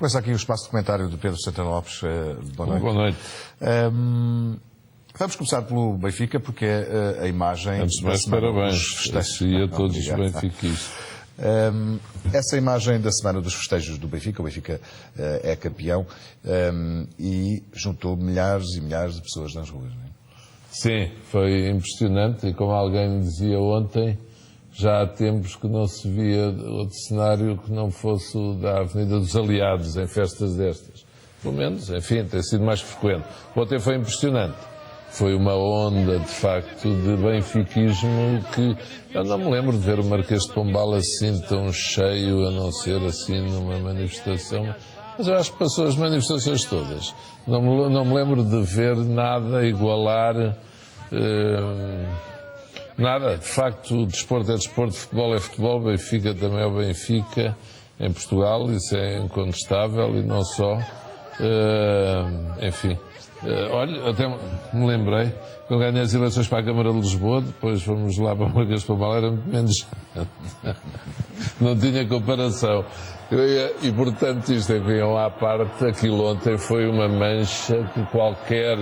Começa aqui o espaço de comentário de Pedro Santana Lopes. Boa noite. Boa noite. Vamos começar pelo Benfica, porque é a imagem... Antes de mais, parabéns a si e a todos os benfiquistas. Essa imagem da semana dos festejos do Benfica, o Benfica é campeão e juntou milhares e milhares de pessoas nas ruas. Não é? Sim, foi impressionante e como alguém me dizia ontem, já há tempos que não se via outro cenário que não fosse o da Avenida dos Aliados em festas destas. Pelo menos, enfim, tem sido mais frequente. Ontem foi impressionante. Foi uma onda, de facto, de benfiquismo que eu não me lembro de ver o Marquês de Pombal assim tão cheio, a não ser assim numa manifestação. Mas eu acho que passou as manifestações todas. Não me lembro de ver nada igualar... nada. De facto, o desporto é desporto, futebol é futebol, Benfica também é o Benfica em Portugal, isso é incontestável e não só. Enfim... olha, até me lembrei, quando ganhei as eleições para a Câmara de Lisboa, depois fomos lá para o Marquês de Pombal, era muito menos. Não tinha comparação. E portanto, isto enfim, à parte, aquilo ontem foi uma mancha que qualquer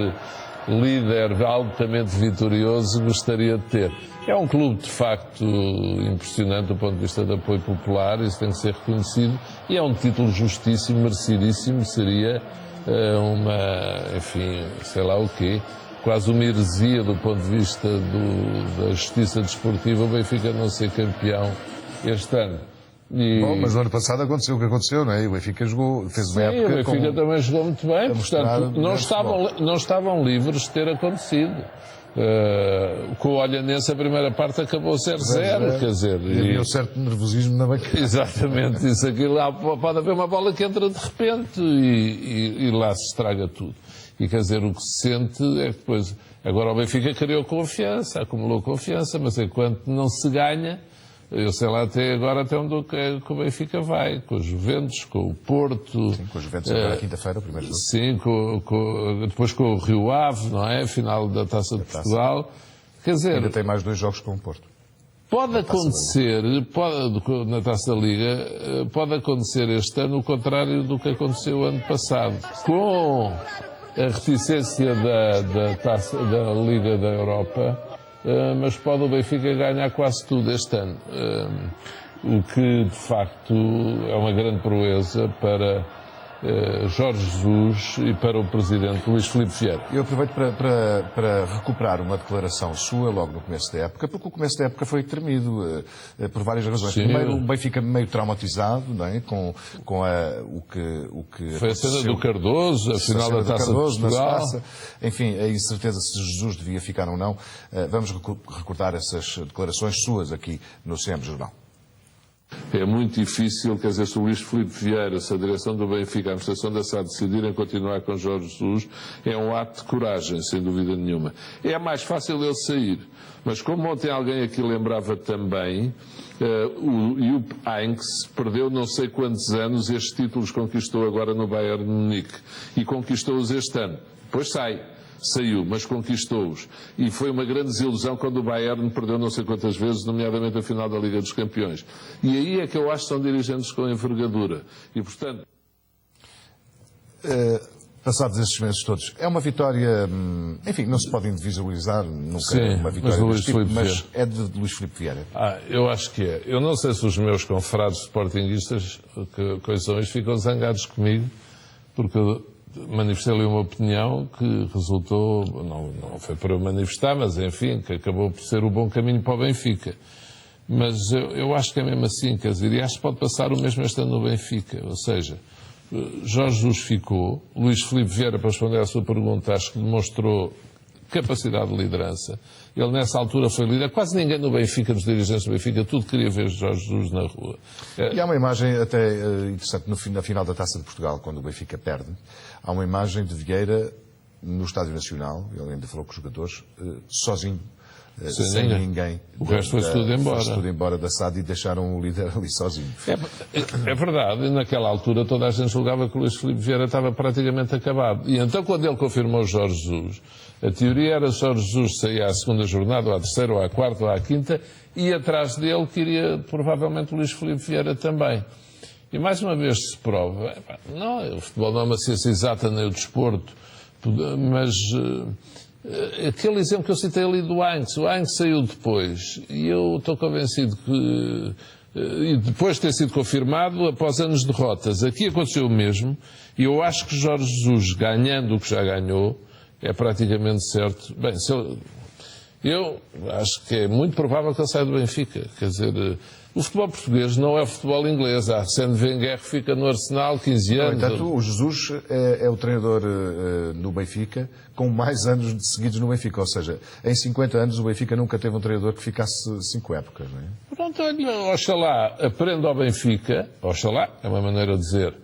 líder altamente vitorioso gostaria de ter. É um clube, de facto, impressionante do ponto de vista do apoio popular, isso tem que ser reconhecido, e é um título justíssimo, merecidíssimo, seria enfim, sei lá o quê, quase uma heresia do ponto de vista da justiça desportiva, o Benfica não ser campeão este ano. Bom, mas no ano passado aconteceu o que aconteceu, não é? O Benfica jogou, fez uma época... Sim, o Benfica também jogou muito bem, portanto, não estavam livres de ter acontecido. Com o Olhanense a primeira parte acabou 0-0, quer dizer... E havia um certo nervosismo na bancada. Exatamente, isso aqui lá pode haver uma bola que entra de repente e lá se estraga tudo. E quer dizer, o que se sente é que depois... Agora o Benfica criou confiança, acumulou confiança, mas enquanto não se ganha... Eu sei lá até agora até onde que o Benfica vai, com os Juventus, com o Porto... Sim, com os Juventus agora quinta-feira, o primeiro jogo. Sim, depois com o Rio Ave, não é? Final da Taça de Portugal. Quer dizer... Ainda tem mais 2 jogos com o Porto. Pode acontecer, na Taça da Liga, pode acontecer este ano o contrário do que aconteceu ano passado. Com a reticência da Liga da Europa... mas pode o Benfica ganhar quase tudo este ano, o que de facto é uma grande proeza para Jorge Jesus e para o Presidente Luís Filipe Vieira. Eu aproveito para recuperar uma declaração sua logo no começo da época, porque o começo da época foi tremido, por várias razões. Sim. Primeiro, o Benfica meio traumatizado, não é? com o que foi a cena do Cardoso, a final da Taça de Portugal. Enfim, a incerteza se Jesus devia ficar ou não. Vamos recordar essas declarações suas aqui no CM Jornal. É muito difícil, quer dizer, se o Luís Filipe Vieira, se a direção do Benfica, a administração da SAD decidirem continuar com Jorge Jesus, é um ato de coragem, sem dúvida nenhuma. É mais fácil ele sair. Mas como ontem alguém aqui lembrava também, o Jupp Heynckes perdeu não sei quantos anos, estes títulos conquistou agora no Bayern de Munique. E conquistou-os este ano. Depois saiu, mas conquistou-os. E foi uma grande desilusão quando o Bayern perdeu não sei quantas vezes, nomeadamente a final da Liga dos Campeões. E aí é que eu acho que são dirigentes com envergadura. E, portanto... Passados estes meses todos, é uma vitória, enfim, não se pode individualizar nunca. Sim, uma vitória mas, deste tipo, mas é de Luís Filipe Vieira. Eu acho que é. Eu não sei se os meus confrades sportinguistas que ficam zangados comigo, porque eu manifestei-lhe uma opinião que resultou, não foi para eu manifestar, mas enfim, que acabou por ser o bom caminho para o Benfica. Mas eu acho que é mesmo assim, quer dizer, e acho que pode passar o mesmo este ano no Benfica, ou seja, Jorge Jesus ficou, Luís Filipe Vieira, para responder à sua pergunta, acho que demonstrou capacidade de liderança. Ele nessa altura foi líder, quase ninguém no Benfica, dos dirigentes do Benfica, tudo queria ver Jorge Jesus na rua. E há uma imagem até interessante na final da Taça de Portugal, quando o Benfica perde, há uma imagem de Vieira no Estádio Nacional, ele ainda falou com os jogadores, sozinho, sem ninguém. O resto foi-se tudo embora. Foi-se tudo embora da SAD e deixaram o líder ali sozinho. É verdade, e naquela altura toda a gente julgava que o Luís Filipe Vieira estava praticamente acabado. E então quando ele confirmou Jorge Jesus, a teoria era que Jorge Jesus saía à segunda jornada, ou à terceira, ou à quarta, ou à quinta, e atrás dele queria provavelmente o Luís Filipe Vieira também. E mais uma vez se prova, não, o futebol não é uma ciência exata nem o desporto, mas aquele exemplo que eu citei ali do Heinz, o Heinz saiu depois, e eu estou convencido que, e depois de ter sido confirmado, após anos de derrotas, aqui aconteceu o mesmo, e eu acho que Jorge Jesus, ganhando o que já ganhou, é praticamente certo. Bem, eu acho que é muito provável que ele saia do Benfica. Quer dizer, o futebol português não é o futebol inglês. A Arsène Wenger fica no Arsenal 15 anos. No entanto, o Jesus é o treinador no Benfica com mais anos seguidos no Benfica. Ou seja, em 50 anos o Benfica nunca teve um treinador que ficasse 5 épocas, não é? Pronto, olha, oxalá aprenda ao Benfica, oxalá, é uma maneira de dizer,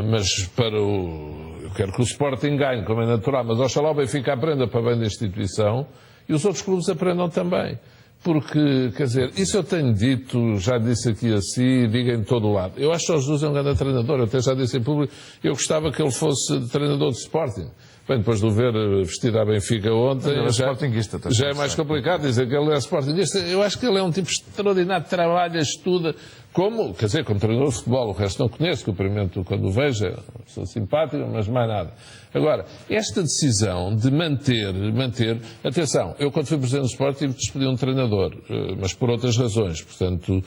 mas eu quero que o Sporting ganhe, como é natural, mas oxalá o Benfica aprenda para bem da instituição e os outros clubes aprendam também. Porque, quer dizer, isso eu tenho dito, já disse aqui assim, digo em todo o lado. Eu acho que o Jesus é um grande treinador, eu até já disse em público, eu gostava que ele fosse treinador de Sporting. Bem, depois de o ver vestido à Benfica ontem, já é mais complicado dizer que ele é sportinguista. Eu acho que ele é um tipo extraordinário, trabalha, estuda, como treinador de futebol. O resto não conheço, cumprimento quando o vejo, sou simpático, mas mais nada. Agora, esta decisão de manter, atenção, eu quando fui presidente do Sport tive de despedir um treinador, mas por outras razões. Portanto,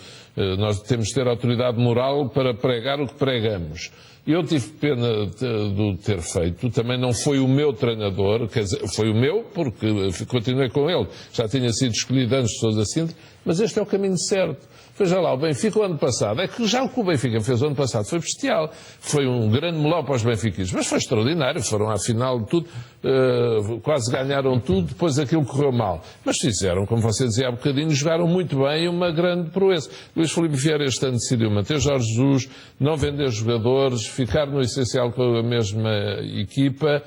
nós temos de ter autoridade moral para pregar o que pregamos. Eu tive pena de ter feito, também não foi o meu treinador, quer dizer, foi o meu, porque continuei com ele, já tinha sido escolhido antes de Sousa Sintra, mas este é o caminho certo. Veja lá, o Benfica o ano passado, é que já o que o Benfica fez o ano passado foi bestial, foi um grande melão para os benfiquistas, mas foi extraordinário, foram à final de tudo, quase ganharam tudo, depois aquilo correu mal. Mas fizeram, como você dizia há bocadinho, jogaram muito bem, uma grande proeza. Luís Filipe Vieira este ano decidiu manter Jorge Jesus, não vender jogadores, ficar no essencial com a mesma equipa,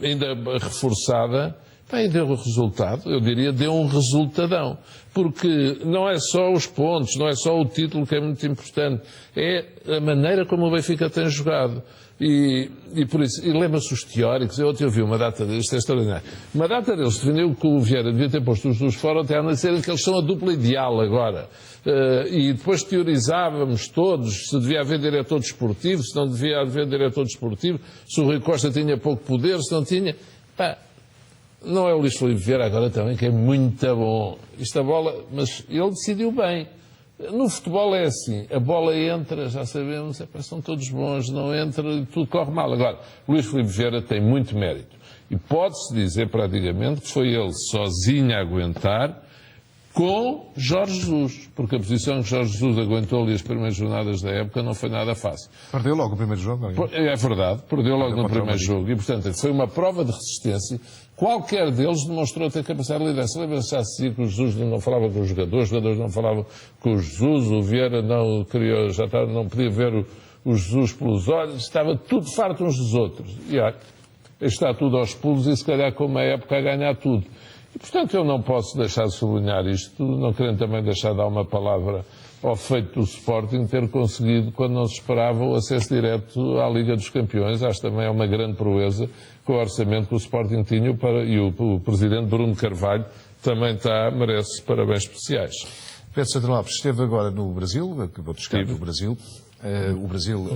ainda reforçada. Bem, deu resultado, eu diria, deu um resultadão. Porque não é só os pontos, não é só o título que é muito importante, é a maneira como o Benfica tem jogado. E por isso, e lembra-se os teóricos, eu ontem ouvi uma data deles, isto é extraordinário. Uma data deles defendeu que o Vieira devia ter posto os dois fora, até a dizer que eles são a dupla ideal agora. E depois teorizávamos todos se devia haver diretor desportivo, se não devia haver diretor desportivo, se o Rui Costa tinha pouco poder, se não tinha. Não é o Luís Filipe Vieira agora também, que é muito bom. Isto a bola, mas ele decidiu bem. No futebol é assim, a bola entra, já sabemos, são todos bons, não entra e tudo corre mal. Agora, o Luís Filipe Vieira tem muito mérito. E pode-se dizer praticamente que foi ele sozinho a aguentar com Jorge Jesus, porque a posição que Jorge Jesus aguentou ali as primeiras jornadas da época não foi nada fácil. Perdeu logo o primeiro jogo? É verdade, perdeu logo no primeiro jogo e, portanto, foi uma prova de resistência. Qualquer deles demonstrou ter capacidade de liderança. Lembra-se já se dizia que o Jesus não falava com os jogadores não falavam com o Jesus, o Vieira não queria, não podia ver o Jesus pelos olhos, estava tudo farto uns dos outros. E olha, está tudo aos pulos e se calhar com uma época a ganhar tudo. E, portanto, eu não posso deixar de sublinhar isto, não querendo também deixar de dar uma palavra ao feito do Sporting ter conseguido, quando não se esperava, o acesso direto à Liga dos Campeões. Acho também é uma grande proeza com o orçamento que o Sporting tinha e o presidente Bruno Carvalho também merece parabéns especiais. Pedro Santana Lopes esteve agora no Brasil, acabou de chegar no Brasil. O Brasil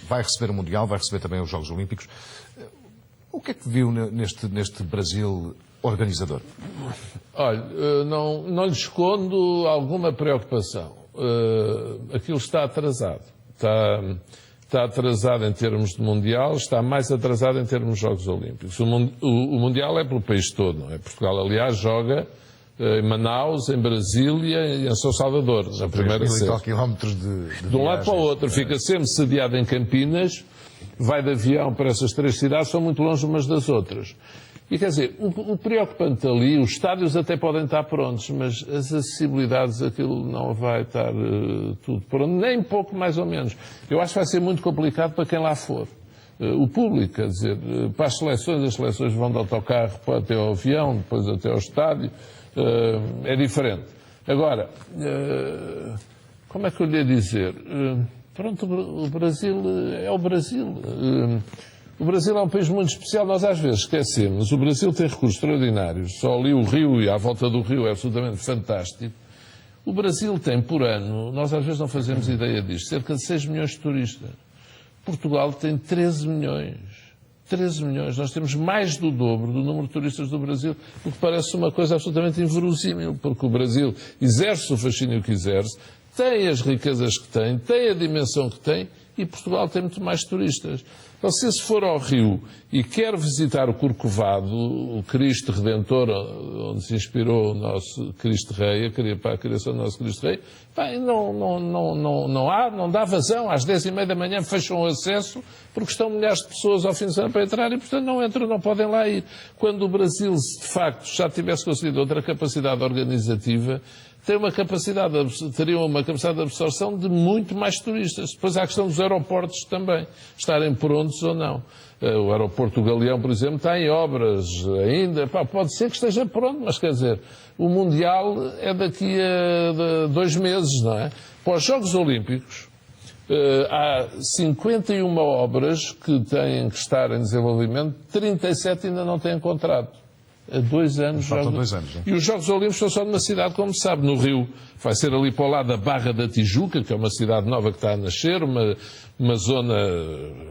vai receber o Mundial, vai receber também os Jogos Olímpicos. O que é que viu neste Brasil organizador? Olha, não lhe escondo alguma preocupação. Aquilo está atrasado. Está atrasado em termos de Mundial, está mais atrasado em termos de Jogos Olímpicos. O Mundial é pelo país todo, não é? Portugal, aliás, joga em Manaus, em Brasília e em São Salvador, na primeira sede. Quilómetros de um lado para o outro, fica sempre sediado em Campinas, vai de avião para essas três cidades, são muito longe umas das outras. E quer dizer, o preocupante ali, os estádios até podem estar prontos, mas as acessibilidades, aquilo não vai estar tudo pronto, nem pouco mais ou menos. Eu acho que vai ser muito complicado para quem lá for. O público, quer dizer, para as seleções vão de autocarro até ao avião, depois até ao estádio, é diferente. Agora, como é que eu lhe ia dizer? Pronto, o Brasil é o Brasil. O Brasil é um país muito especial, nós às vezes esquecemos. O Brasil tem recursos extraordinários. Só ali o Rio e à volta do Rio é absolutamente fantástico. O Brasil tem por ano, nós às vezes não fazemos ideia disto, cerca de 6 milhões de turistas. Portugal tem 13 milhões. 13 milhões. Nós temos mais do dobro do número de turistas do Brasil, o que parece uma coisa absolutamente inverosímil, porque o Brasil exerce o fascínio que exerce, tem as riquezas que tem a dimensão que tem, e Portugal tem muito mais turistas. Então, se for ao Rio e quer visitar o Corcovado, o Cristo Redentor, onde se inspirou o nosso Cristo Rei, para a criação do nosso Cristo Rei, não dá vazão. Às 10h30 da manhã fecham o acesso, porque estão milhares de pessoas ao fim de semana para entrar e, portanto, não entram, não podem lá ir. Quando o Brasil, de facto, já tivesse conseguido outra capacidade organizativa, teria uma capacidade de absorção de muito mais turistas. Depois há a questão dos aeroportos também, estarem prontos ou não. O aeroporto do Galeão, por exemplo, está em obras ainda. Pode ser que esteja pronto, mas quer dizer, o Mundial é daqui a 2 meses, não é? Para os Jogos Olímpicos, há 51 obras que têm que estar em desenvolvimento, 37 ainda não têm contrato. Há 2 anos. Faltam 2 anos. E os Jogos Olímpicos são só numa cidade, como se sabe, no Rio. Vai ser ali para o lado da Barra da Tijuca, que é uma cidade nova que está a nascer, uma zona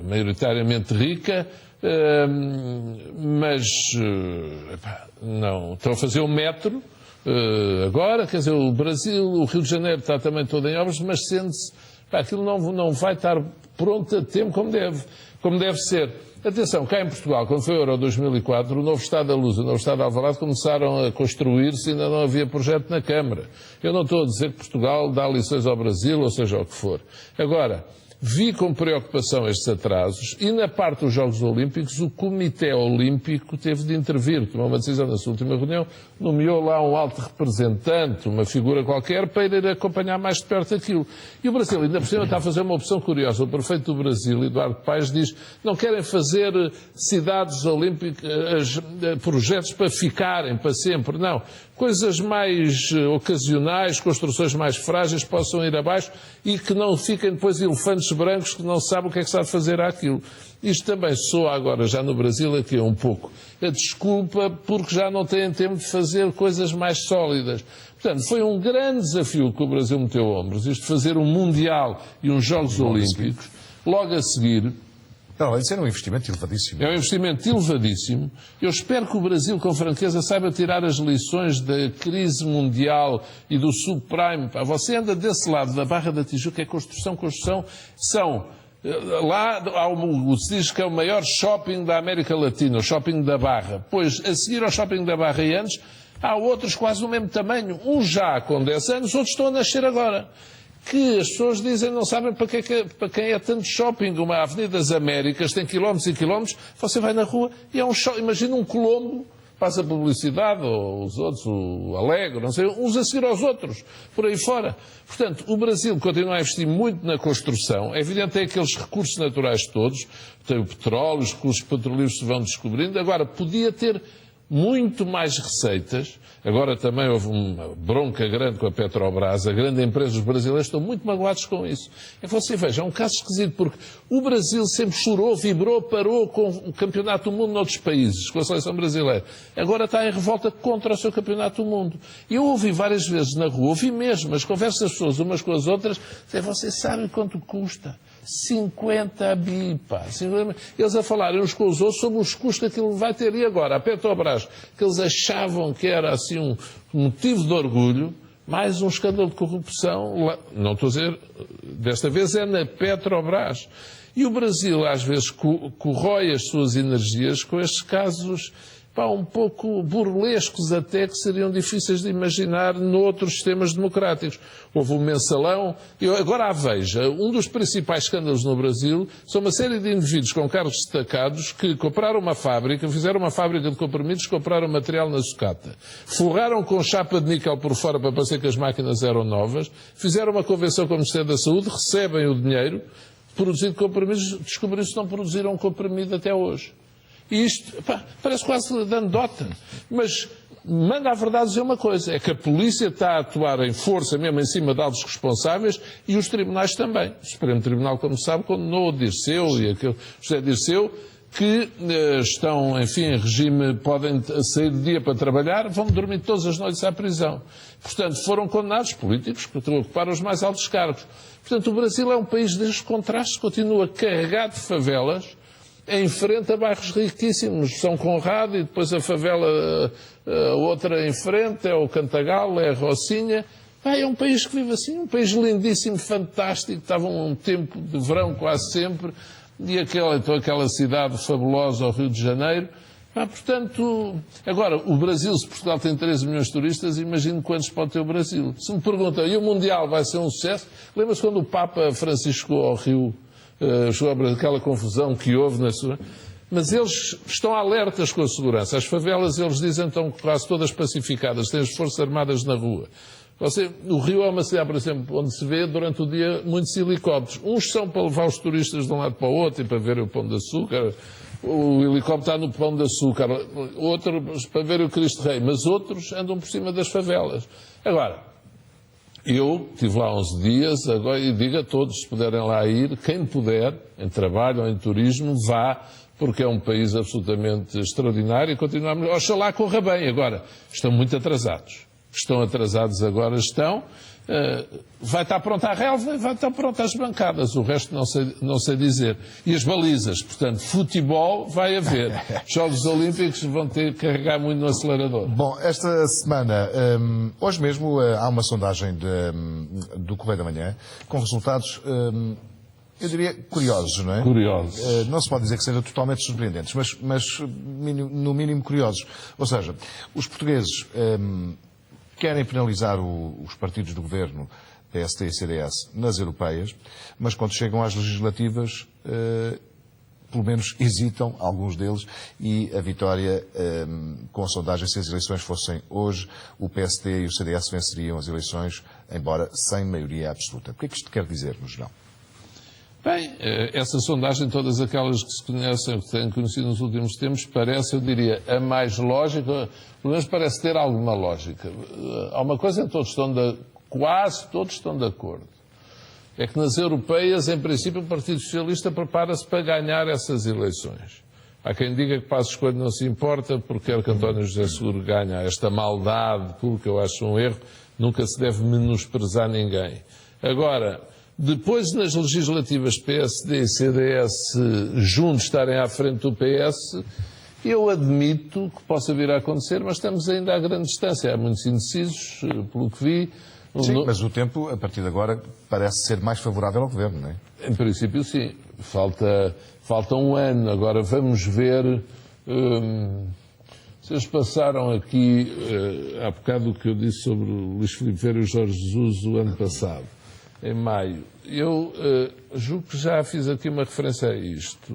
maioritariamente rica, mas não. Estão a fazer um metro agora, quer dizer, o Brasil, o Rio de Janeiro está também todo em obras, mas sente-se, aquilo não vai estar pronto a tempo como deve ser. Atenção, cá em Portugal, quando foi o Euro 2004, o novo Estado da Luz e o novo Estado de Alvalade começaram a construir-se e ainda não havia projeto na Câmara. Eu não estou a dizer que Portugal dá lições ao Brasil, ou seja, o que for. Agora, vi com preocupação estes atrasos e na parte dos Jogos Olímpicos o Comitê Olímpico teve de intervir, tomou uma decisão na sua última reunião, nomeou lá um alto representante, uma figura qualquer, para ir acompanhar mais de perto aquilo. E o Brasil, ainda por cima, está a fazer uma opção curiosa. O prefeito do Brasil, Eduardo Paes, diz não querem fazer cidades olímpicas, projetos para ficarem para sempre, não. Coisas mais ocasionais, construções mais frágeis possam ir abaixo e que não fiquem depois elefantes brancos que não sabem o que é que se há de fazer àquilo. Isto também soa agora, já no Brasil, aqui um pouco a desculpa porque já não têm tempo de fazer coisas mais sólidas. Portanto, foi um grande desafio que o Brasil meteu a ombros, isto de fazer um Mundial e uns Jogos Olímpicos, logo a seguir. Não, isso era um investimento elevadíssimo. É um investimento elevadíssimo. Eu espero que o Brasil, com franqueza, saiba tirar as lições da crise mundial e do subprime. Você anda desse lado da Barra da Tijuca, é construção. São, lá se diz que é o maior shopping da América Latina, o shopping da Barra. Pois, a seguir ao shopping da Barra e antes, há outros quase do mesmo tamanho. Uns já com 10 anos, outros estão a nascer agora. Que as pessoas dizem não sabem para quem é tanto shopping. Uma Avenida das Américas tem quilómetros e quilómetros, você vai na rua e é um shopping. Imagina um Colombo, passa a publicidade, ou os outros, o Alegre, não sei, uns a seguir aos outros, por aí fora. Portanto, o Brasil continua a investir muito na construção. É evidente que tem aqueles recursos naturais todos, tem o petróleo, os recursos petrolíferos se vão descobrindo. Agora, podia ter muito mais receitas. Agora também houve uma bronca grande com a Petrobras, a grande empresa, os brasileiros estão muito magoados com isso. É que você veja, é um caso esquisito, porque o Brasil sempre chorou, vibrou, parou com o campeonato do mundo noutros países, com a seleção brasileira. Agora está em revolta contra o seu campeonato do mundo. E eu ouvi várias vezes na rua, ouvi mesmo as conversas das pessoas umas com as outras, dizer, você sabe quanto custa? 50 bi, pá. Eles a falarem uns com os outros sobre os custos que aquilo vai ter. E agora, a Petrobras, que eles achavam que era assim um motivo de orgulho, mais um escândalo de corrupção, não estou a dizer, desta vez é na Petrobras. E o Brasil, às vezes, corrói as suas energias com estes casos, um pouco burlescos até, que seriam difíceis de imaginar noutros sistemas democráticos. Houve um mensalão, agora a Veja, um dos principais escândalos no Brasil são uma série de indivíduos com cargos destacados que compraram uma fábrica, fizeram uma fábrica de comprimidos, compraram material na sucata, forraram com chapa de níquel por fora para parecer que as máquinas eram novas, fizeram uma convenção com o Ministério da Saúde, recebem o dinheiro, produzido comprimidos, descobriram-se que não produziram um comprimido até hoje. E isto, parece quase de anedota, mas manda a verdade dizer uma coisa, é que a polícia está a atuar em força mesmo em cima de altos responsáveis e os tribunais também. O Supremo Tribunal, como se sabe, condenou o Dirceu e aquele José Dirceu, que estão, enfim, em regime, podem sair de dia para trabalhar, vão dormir todas as noites à prisão. Portanto, foram condenados políticos que ocuparam os mais altos cargos. Portanto, o Brasil é um país destes contrastes, continua carregado de favelas, em frente a bairros riquíssimos, São Conrado, e depois a favela, a outra em frente, é o Cantagal, é a Rocinha. É um país que vive assim, um país lindíssimo, fantástico, estava um tempo de verão quase sempre, e aquela cidade fabulosa, o Rio de Janeiro. Portanto, agora, o Brasil, se Portugal tem 13 milhões de turistas, imagino quantos pode ter o Brasil. Se me perguntam, e o Mundial vai ser um sucesso? Lembra-se quando o Papa Francisco chegou ao Rio, chegou a Brasil, aquela confusão que houve na sua... Mas eles estão alertas com a segurança. As favelas, eles dizem, estão quase todas pacificadas, têm as forças armadas na rua. O Rio é uma cidade, por exemplo, onde se vê durante o dia muitos helicópteros. Uns são para levar os turistas de um lado para o outro e para ver o Pão de Açúcar. O helicóptero está no Pão de Açúcar. Outros para ver o Cristo Rei. Mas outros andam por cima das favelas. Agora, eu estive lá 11 dias, agora, e digo a todos, se puderem lá ir, quem puder, em trabalho ou em turismo, vá, porque é um país absolutamente extraordinário e continuamos. Oxalá corra bem. Agora, estão muito atrasados. Estão atrasados agora, vai estar pronta a relva e vai estar pronta as bancadas, o resto não sei dizer. E as balizas, portanto, futebol vai haver. Jogos Olímpicos vão ter que carregar muito no acelerador. Bom, esta semana, hoje mesmo, há uma sondagem do Correio da Manhã, com resultados, eu diria, curiosos, não é? Curiosos. Não se pode dizer que sejam totalmente surpreendentes, mas no mínimo curiosos. Ou seja, os portugueses... querem penalizar os partidos do governo, PSD e CDS, nas europeias, mas quando chegam às legislativas, pelo menos hesitam, alguns deles, e a vitória, com a sondagem, se as eleições fossem hoje, o PSD e o CDS venceriam as eleições, embora sem maioria absoluta. O que é que isto quer dizer, no geral? Bem, essa sondagem, todas aquelas que se conhecem, que têm conhecido nos últimos tempos, parece, eu diria, a mais lógica, pelo menos parece ter alguma lógica. Há uma coisa em que quase todos estão de acordo. É que nas europeias, em princípio, o Partido Socialista prepara-se para ganhar essas eleições. Há quem diga que Passos Coelho não se importa porque quer que António José Seguro ganhe. Esta maldade, que eu acho um erro, nunca se deve menosprezar ninguém. Agora... depois, nas legislativas PSD e CDS juntos estarem à frente do PS, eu admito que possa vir a acontecer, mas estamos ainda a grande distância. Há muitos indecisos, pelo que vi. Sim, mas o tempo, a partir de agora, parece ser mais favorável ao governo, não é? Em princípio, sim. Falta um ano. Agora vamos ver... vocês passaram aqui, há bocado o que eu disse sobre o Luís Filipe Vieira e o Jorge Jesus o ano passado. Em maio. Eu julgo que já fiz aqui uma referência a isto.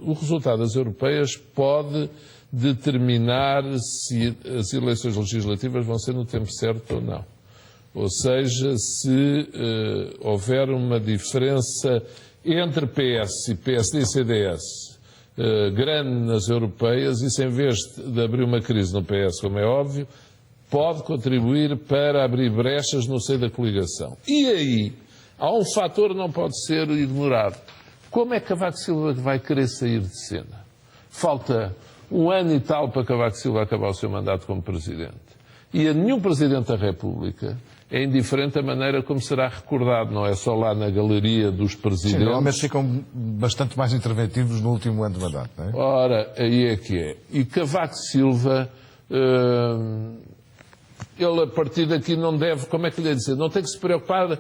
O resultado das europeias pode determinar se as eleições legislativas vão ser no tempo certo ou não. Ou seja, se houver uma diferença entre PS e PSD e CDS grande nas europeias, isso em vez de abrir uma crise no PS, como é óbvio, pode contribuir para abrir brechas no seio da coligação. E aí, há um fator que não pode ser ignorado. Como é que Cavaco Silva vai querer sair de cena? Falta um ano e tal para Cavaco Silva acabar o seu mandato como Presidente. E a nenhum Presidente da República é indiferente a maneira como será recordado, não é só lá na galeria dos Presidentes. Sim, normalmente ficam bastante mais interventivos no último ano de mandato, não é? Ora, aí é que é. E Cavaco Silva... ele, a partir daqui, não deve, como é que lhe dizer, não tem que se preocupar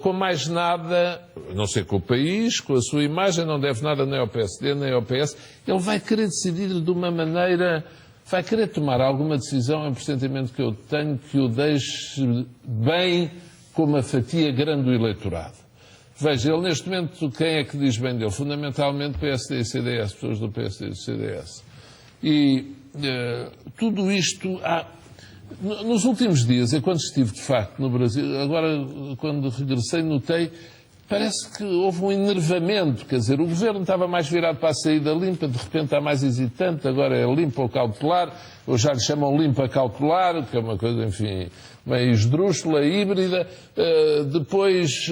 com mais nada, não sei, com o país, com a sua imagem, não deve nada nem ao PSD, nem ao PS. Ele vai querer decidir de uma maneira, vai querer tomar alguma decisão, é um pressentimento que eu tenho, que o deixe bem com uma fatia grande do eleitorado. Veja, ele neste momento, quem é que diz bem dele? Fundamentalmente PSD e CDS, pessoas do PSD e CDS. E tudo isto... Nos últimos dias, quando estive de facto no Brasil, agora quando regressei notei, parece que houve um enervamento, quer dizer, o governo estava mais virado para a saída limpa, de repente está mais hesitante, agora é limpa ou cautelar, ou já lhe chamam limpa cautelar, que é uma coisa, enfim, meio esdrúxula, híbrida. Depois,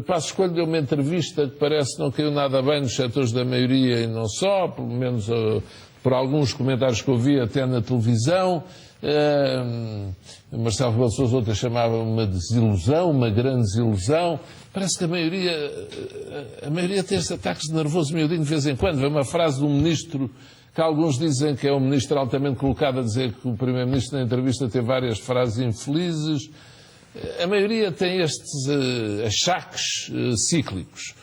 Passos Coelho deu uma entrevista que parece que não caiu nada bem nos setores da maioria e não só, pelo menos por alguns comentários que ouvi até na televisão. Marcelo Rebelo de Sousa ontem chamava uma desilusão, uma grande desilusão. Parece que a maioria tem esses ataques de nervoso miudinho de vez em quando. Vê uma frase de um ministro que alguns dizem que é um ministro altamente colocado a dizer que o primeiro-ministro na entrevista teve várias frases infelizes. A maioria tem estes achaques cíclicos.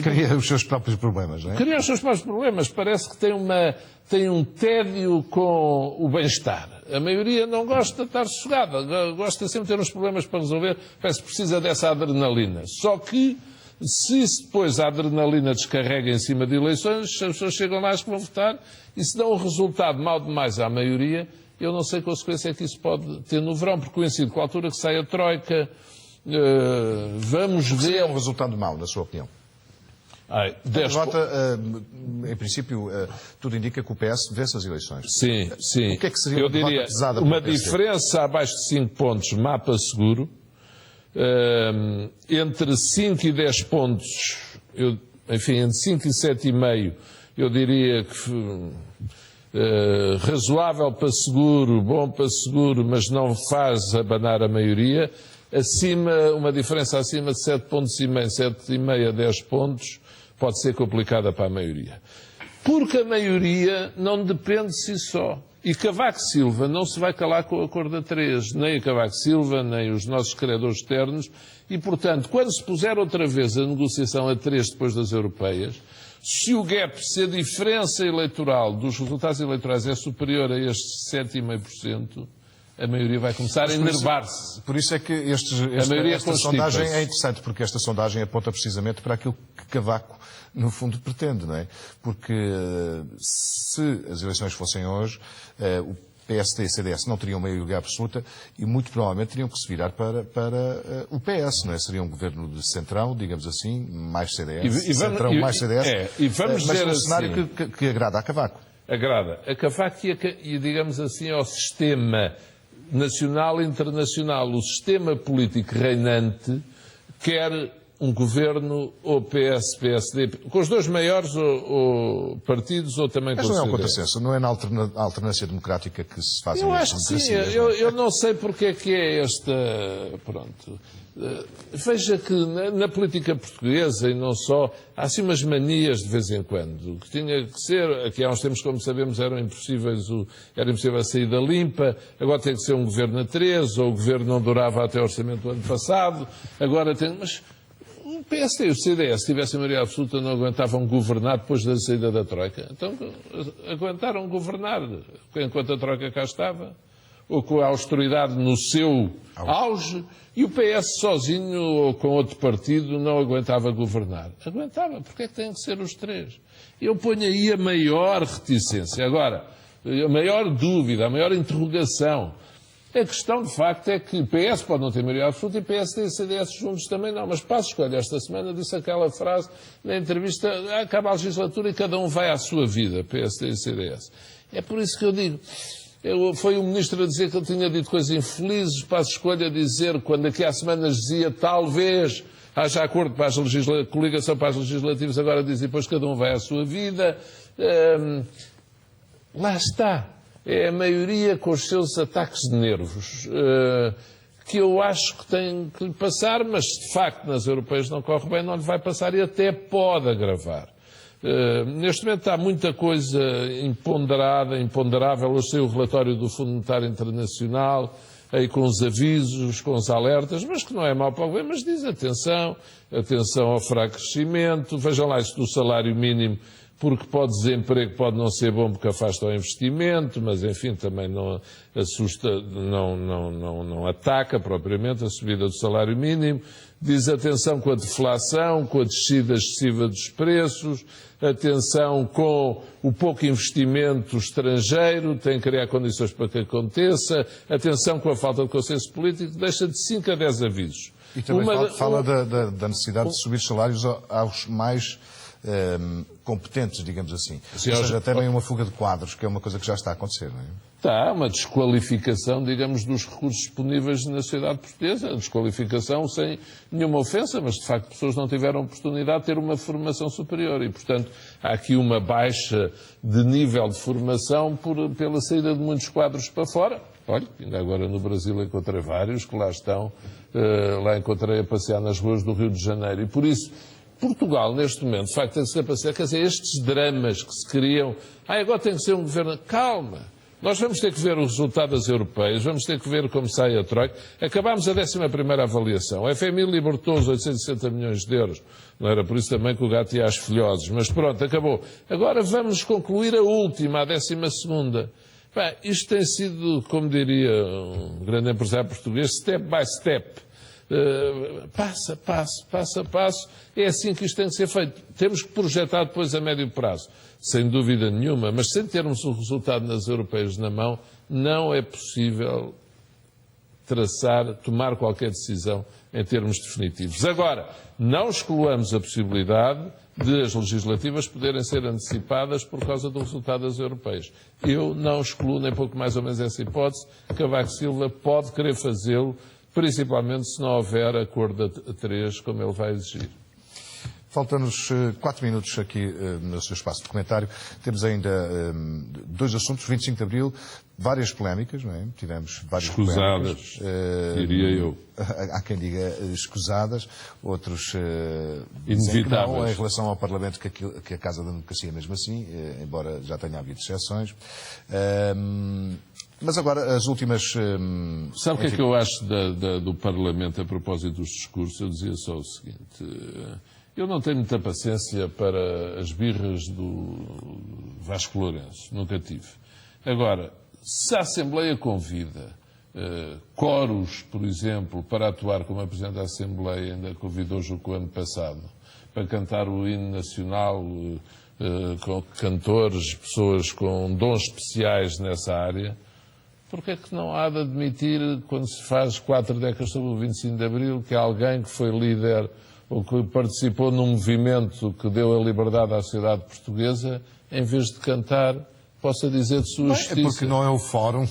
Cria os seus próprios problemas, não é? Cria os seus próprios problemas. Parece que tem um tédio com o bem-estar. A maioria não gosta de estar sossegada, gosta sempre de ter uns problemas para resolver, parece que precisa dessa adrenalina. Só que, se depois a adrenalina descarrega em cima de eleições, as pessoas chegam lá que vão votar e se dão um resultado mau demais à maioria, eu não sei que consequência é que isso pode ter no verão, porque coincide com a altura que sai a Troika. Vamos ver... Seria um resultado mau, na sua opinião? A derrota, em princípio, tudo indica que o PS vence as eleições. Sim, sim. O que é que seria eu diria, pesada uma para o PSD? diferença abaixo de 5 pontos, mapa seguro. Entre 5 e 10 pontos, enfim, entre 5 e 7,5, eu diria que razoável para seguro, bom para seguro, mas não faz abanar a maioria. Uma diferença acima de 7,5 pontos, 7,5 a 10 pontos, pode ser complicada para a maioria. Porque a maioria não depende de si só. E Cavaco Silva não se vai calar com o acordo a 3, nem a Cavaco Silva, nem os nossos credores externos, e, portanto, quando se puser outra vez a negociação a 3 depois das europeias, se o gap, se a diferença eleitoral dos resultados eleitorais é superior a estes 7,5%, a maioria vai começar a enervar-se. Por isso é que esta sondagem é interessante, porque esta sondagem aponta precisamente para aquilo que Cavaco, no fundo, pretende, não é? Porque se as eleições fossem hoje, o PSD e o CDS não teriam maioria absoluta e muito provavelmente teriam que se virar para o PS, não é? Seria um governo de centrão, digamos assim, mais CDS, centrão mais CDS, mas um cenário que agrada a Cavaco. Agrada a Cavaco e, digamos assim, ao sistema nacional e internacional. O sistema político reinante quer um governo ou PS, PSD, com os dois maiores ou partidos ou também com o CDS. Mas não é um contrassenso, não é na alternância democrática que se faz eu acho que sim, eu não sei porque é que é esta... Pronto. Veja que na política portuguesa e não só, há assim umas manias de vez em quando, que tinha que ser, aqui há uns tempos, como sabemos, era impossível a saída limpa, agora tem que ser um governo a 3, ou o governo não durava até o orçamento do ano passado, agora tem... Mas o PSD e o CDS, se tivessem maioria absoluta, não aguentavam governar depois da saída da Troika. Então, aguentaram governar enquanto a Troika cá estava, ou com a austeridade no seu auge, e o PS sozinho ou com outro partido não aguentava governar. Aguentava, porque é que têm que ser os três? Eu ponho aí a maior reticência. Agora, a maior dúvida, a maior interrogação. A questão, de facto, é que o PS pode não ter maioria absoluta e PSD e CDS juntos também não. Mas Passos Coelho, esta semana, disse aquela frase na entrevista: acaba a legislatura e cada um vai à sua vida, PSD e CDS. É por isso que eu digo... Foi o ministro a dizer que ele tinha dito coisas infelizes, Passos Coelho a dizer, quando aqui há semanas dizia talvez haja acordo para coligação para as legislativas, agora diz depois cada um vai à sua vida. Lá está. É a maioria com os seus ataques de nervos, que eu acho que tem que lhe passar, mas de facto nas europeias não corre bem, não lhe vai passar e até pode agravar. Neste momento há muita coisa imponderável. Eu sei o relatório do Fundo Monetário Internacional, aí com os avisos, com os alertas, mas que não é mau para o governo, mas diz atenção ao fraco crescimento, vejam lá isso do salário mínimo, porque desemprego pode não ser bom porque afasta o investimento, mas enfim também não assusta, não ataca propriamente a subida do salário mínimo. Diz atenção com a deflação, com a descida excessiva dos preços, atenção com o pouco investimento estrangeiro, tem que criar condições para que aconteça, atenção com a falta de consenso político, deixa de 5 a 10 avisos. E também fala da necessidade de subir salários aos mais competentes, digamos assim. Sim, ou seja, também uma fuga de quadros, que é uma coisa que já está a acontecer, não é? Está uma desqualificação, digamos, dos recursos disponíveis na sociedade portuguesa. Desqualificação sem nenhuma ofensa, mas de facto pessoas não tiveram oportunidade de ter uma formação superior e, portanto, há aqui uma baixa de nível de formação pela saída de muitos quadros para fora. Olha, ainda agora no Brasil encontrei vários que lá estão, lá encontrei a passear nas ruas do Rio de Janeiro e por isso Portugal, neste momento, de facto, tem que ser passear, quer dizer, estes dramas que se criam, agora tem que ser um governo, calma. Nós vamos ter que ver o resultado das europeias, vamos ter que ver como sai a Troika. Acabámos a 11ª avaliação. A FMI libertou os 860 milhões de euros. Não era por isso também que o gato ia às filhoses. Mas pronto, acabou. Agora vamos concluir a última, a 12ª. Bem, isto tem sido, como diria um grande empresário português, step by step. Passo a passo. É assim que isto tem que ser feito. Temos que projetar depois a médio prazo. Sem dúvida nenhuma, mas sem termos o resultado nas europeias na mão, não é possível tomar qualquer decisão em termos definitivos. Agora, não excluamos a possibilidade de as legislativas poderem ser antecipadas por causa do resultado das europeias. Eu não excluo nem pouco mais ou menos essa hipótese. Cavaco Silva pode querer fazê-lo, principalmente se não houver acordo a 3, como ele vai exigir. Faltam-nos 4 minutos aqui no seu espaço de comentário. Temos ainda 2 assuntos. 25 de Abril, várias polémicas, não é? Tivemos várias escusadas, diria eu. Há quem diga escusadas, outros inevitáveis. Que não, em relação ao Parlamento, que a Casa da Democracia é mesmo assim, embora já tenha havido exceções. Mas agora, as últimas... Sabe o que é que eu acho do Parlamento a propósito dos discursos? Eu dizia só o seguinte... Eu não tenho muita paciência para as birras do Vasco Lourenço, nunca tive. Agora, se a Assembleia convida coros, por exemplo, para atuar como a Presidente da Assembleia ainda convidou-os o ano passado, para cantar o hino nacional, com cantores, pessoas com dons especiais nessa área, porque é que não há de admitir, quando se faz 4 décadas sobre o 25 de Abril, que alguém que foi líder ou que participou num movimento que deu a liberdade à sociedade portuguesa, em vez de cantar, possa dizer de sua justiça? É porque não é o fórum,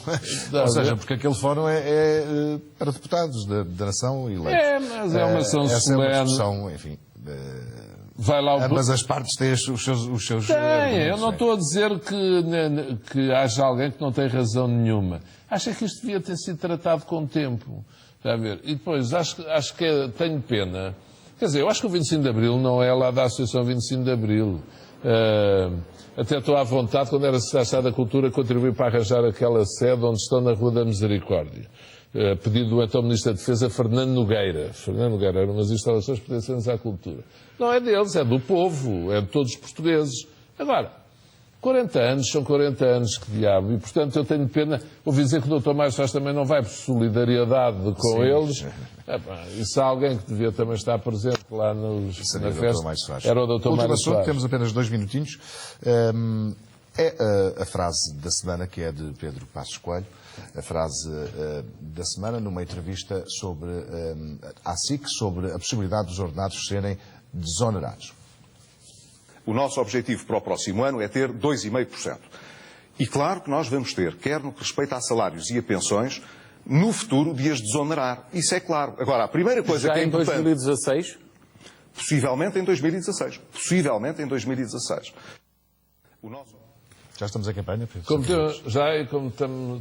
ou seja, porque aquele fórum é para deputados da nação eleitos. Mas é uma ação solene. Essa é uma discussão, enfim... Vai lá ambas as partes têm os seus eu não estou a dizer que haja alguém que não tem razão nenhuma. Acho que isto devia ter sido tratado com tempo. Está a ver? E depois, acho que tenho pena... Quer dizer, eu acho que o 25 de Abril não é lá da Associação 25 de Abril. Até estou à vontade, quando era Secretário da Cultura, contribuir para arranjar aquela sede onde estão na Rua da Misericórdia. Pedido do então Ministro da Defesa, Fernando Nogueira. Fernando Nogueira, eram umas instalações pertencentes à cultura. Não é deles, é do povo, é de todos os portugueses. Agora, 40 anos são 40 anos, que diabo. E, portanto, eu tenho pena. Ouvi dizer que o Dr. Mário Soares também não vai por solidariedade com eles. E se há alguém que devia também estar presente lá na festa, era o Dr. Mário Soares. Temos apenas 2 minutinhos. É a frase da semana, que é de Pedro Passos Coelho. A frase da semana, numa entrevista à SIC, sobre a possibilidade dos ordenados serem desonerados. O nosso objetivo para o próximo ano é ter 2,5%. E claro que nós vamos ter, quer no que respeita a salários e a pensões, no futuro de as desonerar. Isso é claro. Agora, a primeira coisa que é importante... Já em 2016? Possivelmente em 2016. Possivelmente em 2016. Já estamos em campanha? Como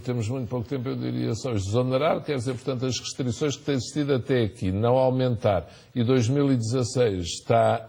temos muito pouco tempo, eu diria só desonerar, quer dizer, portanto, as restrições que têm existido até aqui, não aumentar. E 2016 está